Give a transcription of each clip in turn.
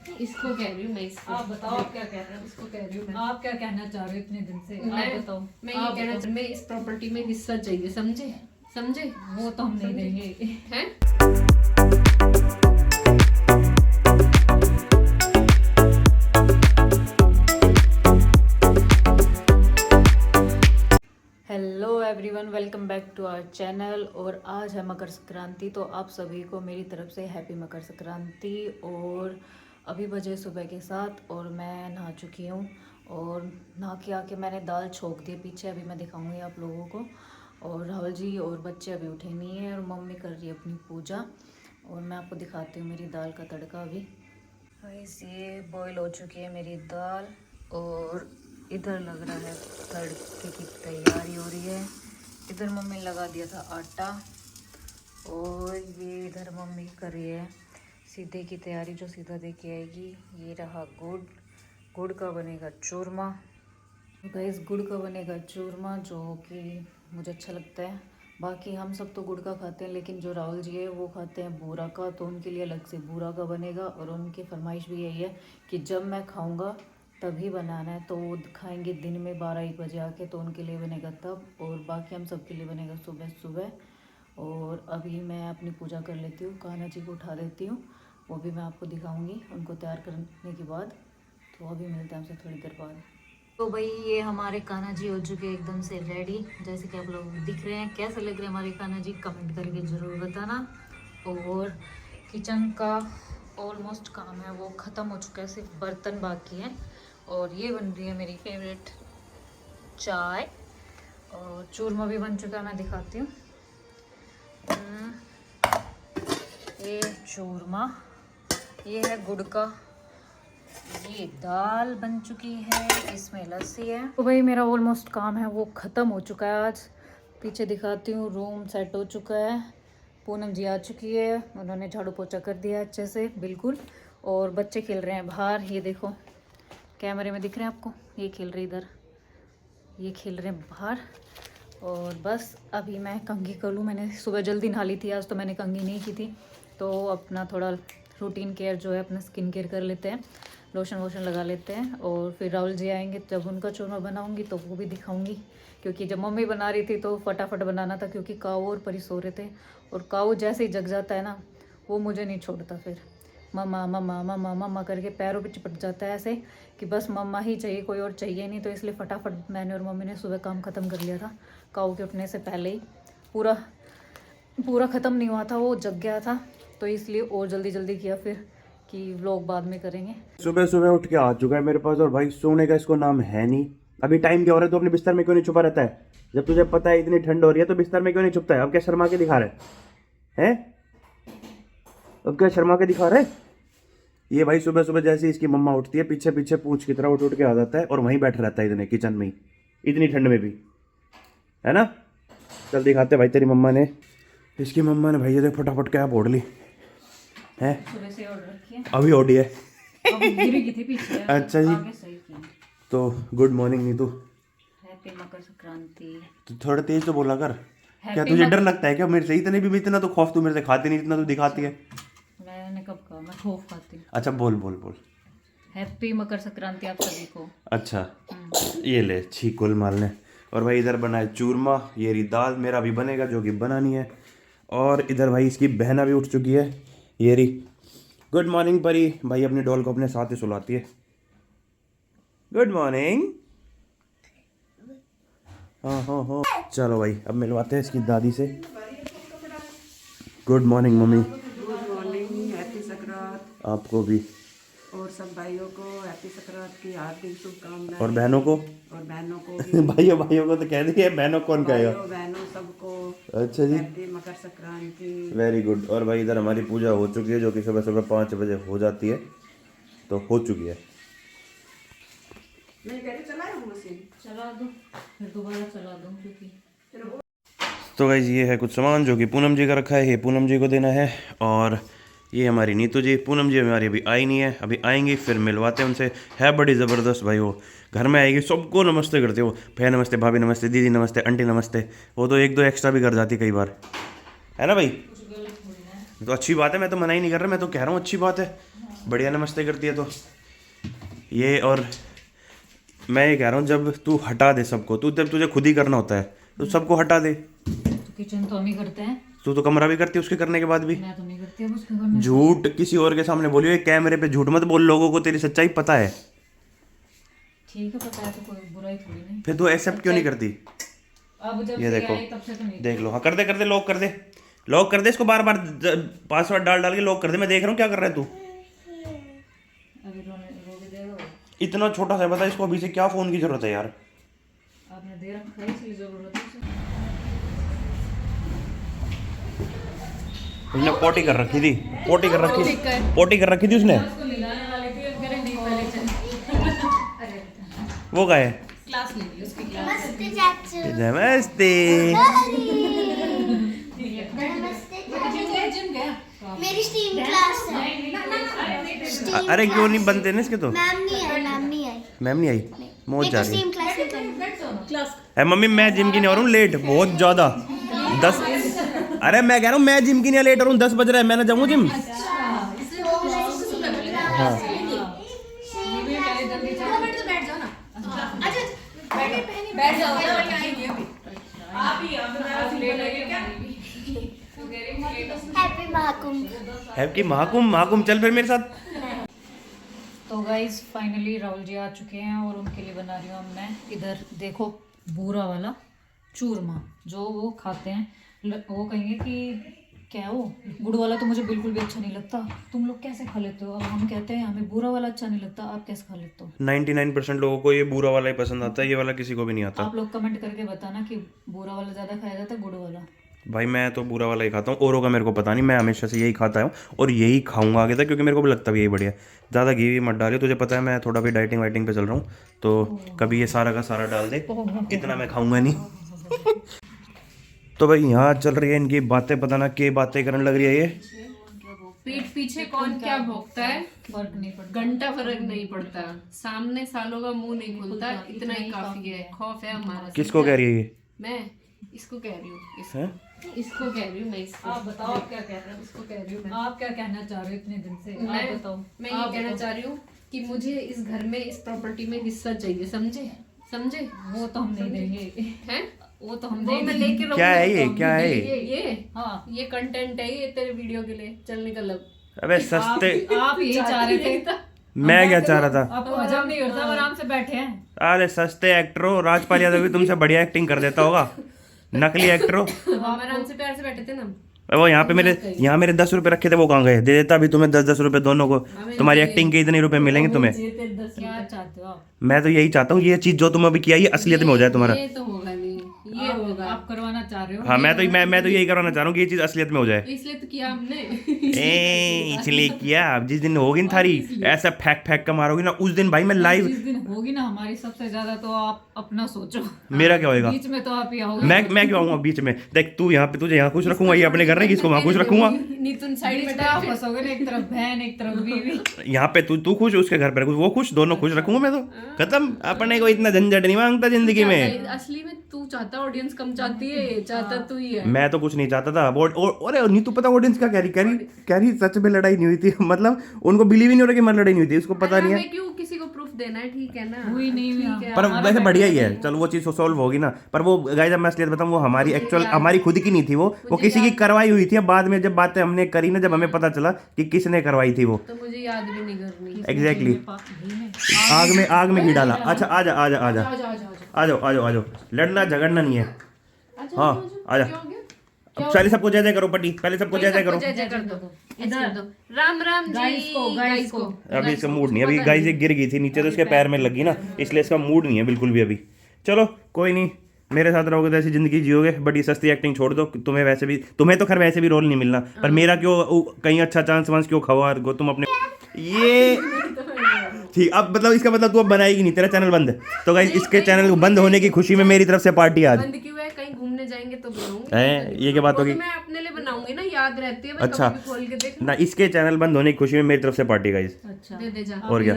इसको कह रही हूँ मैं, इसको। आप बताओ आप क्या कह रहे हो? इसको कह रही हूँ मैं। आप क्या कहना चाह रहे हो इतने दिन से? आप बताओ। मैं ये कहना चाह, मैं इस प्रॉपर्टी में हिस्सा चाहिए, समझे? समझे? वो तो हम नहीं देंगे। हैं? Hello everyone, welcome back to our channel. और आज है मकर संक्रांति, तो आप सभी को मेरी तरफ से हैप्पी मकर संक्रांति। और अभी बजे सुबह के 7 और मैं नहा चुकी हूँ। और नहा के आके मैंने दाल छोंक दी पीछे, अभी मैं दिखाऊंगी आप लोगों को। और राहुल जी और बच्चे अभी उठे नहीं हैं और मम्मी कर रही है अपनी पूजा। और मैं आपको दिखाती हूँ मेरी दाल का तड़का अभी। गाइस, ये बॉईल हो चुकी है मेरी दाल और इधर लग रहा है तड़के की तैयारी हो रही है। इधर मम्मी ने लगा दिया था आटा और ये इधर मम्मी कर रही है सीधे की तैयारी, जो सीधा दे के आएगी। ये रहा गुड़, गुड़ का बनेगा चूरमा। गाइस, गुड़ का बनेगा चूरमा, जो कि मुझे अच्छा लगता है। बाकी हम सब तो गुड़ का खाते हैं, लेकिन जो राहुल जी है वो खाते हैं बूरा का, तो उनके लिए अलग से बूरा का बनेगा। और उनकी फरमाइश भी यही है कि जब मैं खाऊंगा तभी बनाना है, तो वो खाएंगे दिन में 12-1 बजे आके, तो उनके लिए बनेगा तब। और बाकी हम सब के लिए बनेगा सुबह सुबह। और अभी मैं अपनी पूजा कर लेती हूँ, कान्हा जी को उठा देती हूँ, वो भी मैं आपको दिखाऊँगी उनको तैयार करने के बाद। तो अभी मिलते हैं हमसे थोड़ी देर बाद। तो भाई, ये हमारे कान्हा जी हो चुके हैं एकदम से रेडी, जैसे कि आप लोग दिख रहे हैं। कैसे लग रहे हैं हमारे कान्हा जी, कमेंट करके ज़रूर बताना। और किचन का ऑलमोस्ट काम है वो ख़त्म हो चुका है, सिर्फ बर्तन बाकी हैं। और ये बन रही है मेरी फेवरेट चाय। और चूरमा भी बन चुका है, मैं दिखाती हूँ। ये चूरमा, ये है गुड़ का, ये दाल बन चुकी है, इसमें लस्सी है। तो भाई, मेरा ऑलमोस्ट काम है वो ख़त्म हो चुका है आज। पीछे दिखाती हूँ, रूम सेट हो चुका है। पूनम जी आ चुकी है, उन्होंने झाड़ू पोछा कर दिया है अच्छे से बिल्कुल। और बच्चे खेल रहे हैं बाहर, ये देखो कैमरे में दिख रहे हैं आपको, ये खेल रहे इधर, ये खेल रहे हैं बाहर। और बस अभी मैं कंघी कर लूँ। मैंने सुबह जल्दी नहा ली थी आज, तो मैंने कंघी नहीं की थी। तो अपना थोड़ा रूटीन केयर जो है, अपना स्किन केयर कर लेते हैं, लोशन वोशन लगा लेते हैं। और फिर राहुल जी आएंगे, जब उनका चूरमा बनाऊंगी तो वो भी दिखाऊंगी। क्योंकि जब मम्मी बना रही थी तो फटाफट बनाना था, क्योंकि काऊ और परी सो रहे थे। और काऊ जैसे ही जग जाता है ना, वो मुझे नहीं छोड़ता, फिर मम्मा मम्मा मम्मा मम्मा करके पैरों पे चिपट जाता है ऐसे कि बस मम्मा ही चाहिए, कोई और चाहिए नहीं। तो इसलिए फटाफट मैंने और मम्मी ने सुबह काम ख़त्म कर लिया था। काऊ के उठने से पहले ही पूरा पूरा ख़त्म नहीं हुआ था, वो जग गया था, तो इसलिए और जल्दी जल्दी किया फिर कि व्लॉग बाद में करेंगे। सुबह सुबह उठ के आ चुका है मेरे पास, और भाई सोने का इसको नाम है नहीं। अभी टाइम क्या हो रहा है, तो अपने बिस्तर में क्यों नहीं छुपा रहता है? जब तुझे पता है इतनी ठंड हो रही है तो बिस्तर में क्यों नहीं छुपता है? अब क्या शर्मा के दिखा रहा है? अब क्या शर्मा के दिखा रहा है? ये भाई सुबह सुबह जैसे इसकी मम्मा उठती है, पीछे पीछे पूंछ की तरह उठ उठ के आ जाता है और वहीं बैठ रहता है इतने किचन में ही, इतनी ठंड में भी, है ना। चल दिखाते भाई, तेरी मम्मा ने, इसकी मम्मा ने भाई ये देख फटाफट कैप ओढ़ ली है, सुबह से ऑर्डर रखी है, अभी ओढ़ी है। अब गिर गई थी पीछे। अच्छा जी, आगे सही की। तो good morning Neetu. Happy Makar Sankranti. तो थोड़ा तेज तो बोला कर। क्या तुझे डर लगता है क्या मेरे से? इतने भी, इतना तो खौफ तू मेरे से खाती नहीं, इतना तू दिखाती है। मैंने कब कहा मैं खौफ खाती हूँ? अच्छा बोल बोल बोल। हैप्पी मकर संक्रांति आप सभी को। अच्छा, ये ले छी गुलमाल ने। और भाई इधर बना है चूरमा, ये रही दाल, मेरा भी बनेगा जो कि बनानी है। और इधर भाई इसकी बहना भी उठ चुकी है, ये रही। गुड मॉर्निंग परी। भाई अपनी डॉल को अपने साथ ही सुलाती है। Good morning. हाँ हाँ हाँ, चलो भाई अब मिलवाते हैं इसकी दादी से। Good morning mummy. Good morning, happy Sankrant. आपको भी, और सब भाइयों को हैप्पी संक्रांत की हार्दिक शुभकामनाएं। और बहनों को, और बहनों को भी। भाइयों भाइयों को तो कह दिया, बहनों कौन कहेगा? भाइयों बहनों सबको अच्छा जी, happy Makar Sankranti. Very good. और भाई इधर हमारी पूजा हो चुकी है, जो कि सुबह सुबह 5 बजे हो जाती है, तो हो चुकी है। मैं कह रही चलाए हूँ मशीन। चला दो, फिर दोबारा चला दो, क्योंकि तो गाइज ये है कुछ सामान जो कि पूनम जी का रखा है, ये पूनम जी को देना है। और ये हमारी नीतू जी, पूनम जी हमारी अभी आई नहीं है, अभी आएंगी फिर मिलवाते हैं उनसे। है बड़ी ज़बरदस्त भाई, वो घर में आएगी सबको नमस्ते करते हो, भैया नमस्ते, भाभी नमस्ते, दीदी नमस्ते, आंटी नमस्ते। वो तो 1-2 एक्स्ट्रा भी कर जाती कई बार, है ना भाई? तो अच्छी बात है, मैं तो मना ही नहीं कर रहा, मैं तो कह रहा हूँ अच्छी बात है। बढ़िया नमस्ते करती है तो ये। और मैं ये कह रहा हूँ जब तू हटा दे सबको, तू जब तुझे खुद ही करना होता है तो सबको हटा दे। तो किचन तो हम ही करते हैं। तू तो कमरा भी करती है उसके करने के बाद भी। मैं तो नहीं करती अब उसके करने। झूठ किसी और के सामने बोलियो, ये कैमरे पे झूठ मत बोल, लोगों को तेरी सच्चाई पता है। ठीक है, पता है तो कोई बुराई थोड़ी नहीं। फिर तू एक्सेप्ट क्यों नहीं करती? अब जब ये से देखो, आई तब से तो नहीं। देख लो। हाँ कर दे, लॉक कर दे, लॉक कर दे इसको, बार बार पासवर्ड डाल डाल के लॉक कर दे। मैं देख रहा हूँ क्या कर रहा है तू। अभी रो भी देगा वो। इतना छोटा सा बता, इसको अभी से क्या फोन की जरूरत है यार। आपने दे रखा है इसलिए जरूरत है उसे। उसने पोटी कर रखी थी, पोटी कर रखी थी उसने। उसको मिलाने वाली थी और कह रही नहीं पहले चल। अरे वो का है क्लास ले ली उसकी क्लास। नमस्ते। जिम गया मेरी स्टीम क्लास है। अरे क्यों नहीं बनते ना इसके तो। मैम नहीं आई। मैम नहीं आई, मौज जा रही है। स्टीम क्लास में करनी। है मम्मी मैं जिम की नहीं हो रहा हूँ लेट, बहुत ज्यादा 10। अरे मैं कह रहा हूँ मैं जिम की नहीं लेट हो रहा हूँ, 10 बज रहा है, मैं ना जाऊँ जिम। हाँ बैठ जाओ। हैप्पी महाकुंभ। हैप्पी महाकुंभ चल फिर मेरे साथ। तो गाइज फाइनली राहुल जी आ चुके हैं और उनके लिए बना रही हूँ मैं इधर देखो बूरा वाला चूरमा जो वो खाते हैं। वो कहेंगे कि क्या वो गुड़ वाला तो मुझे बिल्कुल भी अच्छा नहीं लगता, तुम लोग कैसे खा लेते हो? अब हम कहते हैं हमें बूरा वाला अच्छा नहीं लगता, आप कैसे खा लेते हो? 99% लोगों को ये बूरा वाला ही पसंद आता है, ये वाला किसी को भी नहीं आता। आप लोग कमेंट करके बताना कि बूरा वाला ज़्यादा खाया जाता है गुड़ वाला। भाई मैं तो बुरा वाला ही खाता हूँ, औरों का मेरे को पता नहीं, मैं हमेशा से यही खाता हूँ और यही खाऊंगा आगे तक, क्योंकि मेरे को भी लगता भी यही बढ़िया। ज़्यादा घी भी मत डालियो, तुझे पता है मैं थोड़ा भी डाइटिंग वाइटिंग पे चल रहा हूँ, तो कभी ये सारा का सारा डाल दे, इतना मैं खाऊंगा नहीं। तो भाई यहाँ चल रही है इनकी बातें, पता ना क्या बातें करने लग रही है ये। पीठ पीछे कौन क्या भोगता है फर्क नहीं पड़ता, घंटा फर्क नहीं पड़ता, सामने सालों का मुंह नहीं खुलता, इतना ही काफी है। खौफ है हमारा। किसको कह रही है ये? मैं इसको कह रही हूँ, हैं? इसको कह रही हूँ मैं, इसको। आप बताओ आप क्या कह रहे हो? इसको कह रही हूँ मैं। आप क्या कहना चाह रहे हो इतने दिन से? आप बताओ। मैं ये कहना चाह रही हूँ कि मुझे इस घर में, इस प्रॉपर्टी में हिस्सा चाहिए, समझे? वो तो हम नहीं देंगे, हैं? वो तो हम वो मैं लेके रहूंगी। क्या है ये, क्या है ये हाँ ये कंटेंट है ये तेरे वीडियो के लिए, चल निकल अब। अबे सस्ते। आप यही चाह रहे थे। मैं क्या चाह रहा था? आपको हजम नहीं होता, आराम से बैठे हैं। अरे सस्ते एक्टर हो, राजपाल यादव भी तुमसे बढ़िया एक्टिंग कर देता होगा, नकली एक्टर हो। हम आराम से प्यार से बैठे थे ना। वो यहाँ मेरे 10 रुपए रखे थे, वो कहाँ गए? दे देता अभी तुम्हें 10-10 रुपए दोनों को, तुम्हारी एक्टिंग के इतने रुपए मिलेंगे तुम्हें। क्या चाहते हो आप? मैं तो यही चाहता हूँ ये चीज जो तुम अभी किया ये असलियत में हो जाए तुम्हारा। ये तो होगा नहीं, ये होगा। आप करवाना चाह रहे हो? हाँ मैं तो यही करवाना चाह रहा हूँ कि ये चीज असलियत में हो जाए। इसलिए तो किया हमने। इसलिए किया। अब जिस दिन होगी ना थारी ऐसा फेंक का मारोगी ना, उस दिन भाई मैं लाइव। जिस दिन होगी ना हमारी सबसे ज्यादा, तो आप अपना सोचो। मेरा क्या होएगा? बीच में तो आप ही आओगे। मैं क्यों आऊंगा बीच में? देख तू यहाँ पे, तुझे यहाँ खुश रखूंगा, ये अपने घर रहेगी, इसको वहाँ खुश रखूंगा। नितुन साइड में आप फंसोगे ना, एक तरफ बहन एक तरफ बीवी। यहाँ पे तू खुश, उसके घर पे वो खुश, दोनों खुश रखूंगा मैं तो। खत्म। अपने को इतना झंझट नहीं मांगता जिंदगी में। असली में तू चाहता ऑडियंस कम चाहती है, चाहता तू ही है। मैं तो कुछ नहीं चाहता था। और नहीं, तू पता ऑडियंस क्या कह रही सच में लड़ाई नहीं हुई थी, मतलब उनको बिलीव ही नहीं हो रहा कि मेरी लड़ाई नहीं हुई थी, उसको पता नहीं है। मैं क्यों किसी को प्रूफ देना है, ठीक है ना? हुई नहीं हुई। पर वैसे बढ़िया ही है, चल वो चीज़ सॉल्व होगी ना। पर वो गाइस जब मैं असलियत बताऊं, वो हमारी एक्चुअल हमारी खुद की नहीं थी, वो किसी की करवाई हुई थी। अब बाद में जब बातें हमने करी ना, जब हमें पता चला कि किसने करवाई थी वो, तो मुझे याद भी नहीं करनी। एग्जैक्टली। आग में घी डाला। अच्छा आ जाओ, लड़ना झगड़ना नहीं है। हाँ आजा। अब पहले सबको जय जय करो पटी, पहले सबको जय जय करो। जय जय कर दो, इधर दो। राम राम जी गाइस को। अभी इसका मूड नहीं है, अभी गाइस ये गिर गई थी नीचे तो इसके पैर में लगी ना, इसलिए इसका मूड नहीं है बिल्कुल भी अभी। चलो कोई नहीं, मेरे साथ रहोगे तो ऐसी जिंदगी जियोगे। बट ये सस्ती एक्टिंग छोड़ दो, तुम्हें तो खैर वैसे भी रोल नहीं मिलना, पर मेरा क्यों कहीं अच्छा चांस वांस क्यों खवा गो तुम अपने ये। ठीक, अब मतलब इसका मतलब तू अब बनाएगी नहीं, तेरा चैनल बंद है। तो गाइस इसके चैनल को बंद होने की खुशी में मेरी तरफ से पार्टी आज। बंद क्यों है? कहीं घूमने जाएंगे तो बनाऊंगी। है ये क्या बात होगी? मैं अपने लिए बनाऊंगी ना, याद रहती है। अच्छा खोल के देख ना, इसके चैनल बंद होने की खुशी में मेरी तरफ से पार्टी गाइस। अच्छा दे दे जा। और क्या?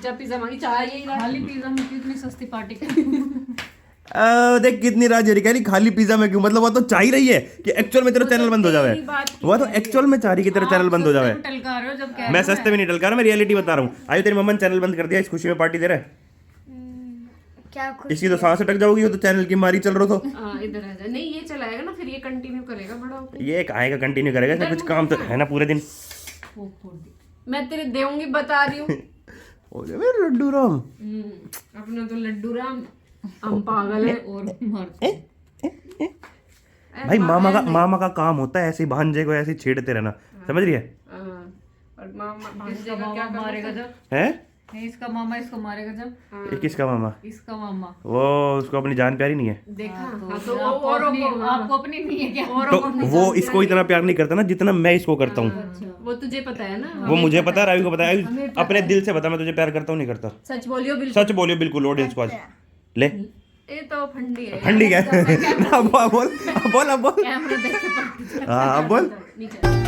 जा पिज्जा मांगी, चाय यही रहा। खाली पिज्जा में इतनी सस्ती पार्टी कर। देख कितनी राज कह रही खाली पिज्जा में क्यों, मतलब वो तो चाह ही रही है कि एक्चुअल में तेरा चैनल बंद हो जावे। वो तो एक्चुअल में चाह रही कि तेरा चैनल बंद हो जावे। टलका रहे हो जब कह मैं सस्ते में नहीं टलका रहा, मैं रियलिटी बता रहा हूँ। आयो तेरी मम्मा ने चैनल बंद कर दिया, इस खुशी में पार्टी दे रहा है। क्या खुश इसकी तो सांस अटक जाओगी, वो तो चैनल की मारी चल रहा तो। हाँ इधर आ जा, नहीं ये चलाएगा ना, फिर ये कंटिन्यू करेगा बड़ा होकर। ये आएगा कंटिन्यू करेगा, इसमें कुछ काम तो है ना पूरे दिन। मैं तेरे देऊंगी, बता रही हूँ। ओ जा मेरे लड्डू राम। अपना तो लड्डू राम, हम पागल है। और भाई मामा का काम होता है ऐसे ही भांजे को ऐसे ही छेड़ते रहना, समझ रही है? और मामा भांजे का क्या मारेगा जब हैं? नहीं, इसका मामा इसको मारेगा जब। ये किसका मामा? इसका मामा वो उसको अपनी जान प्यारी नहीं है देखा। हाँ, तो आपको अपनी नहीं है क्या? तो वो इसको इतना प्यार नहीं करता ना जितना मैं इसको करता हूँ। वो तुझे पता है ना। वो मुझे पता है, रावी को पता है, अपने दिल से बता मैं तुझे प्यार करता हूँ नहीं करता। सच बोलियो बिल्कुल। सच बोलियो बिल्कुल ऑडियंस को आज ले। ये तो फंडी है। ठंडी क्या? अब बोल अब बोल अब बोल। कैमरा देख के पता। हाँ अब बोल। नीचे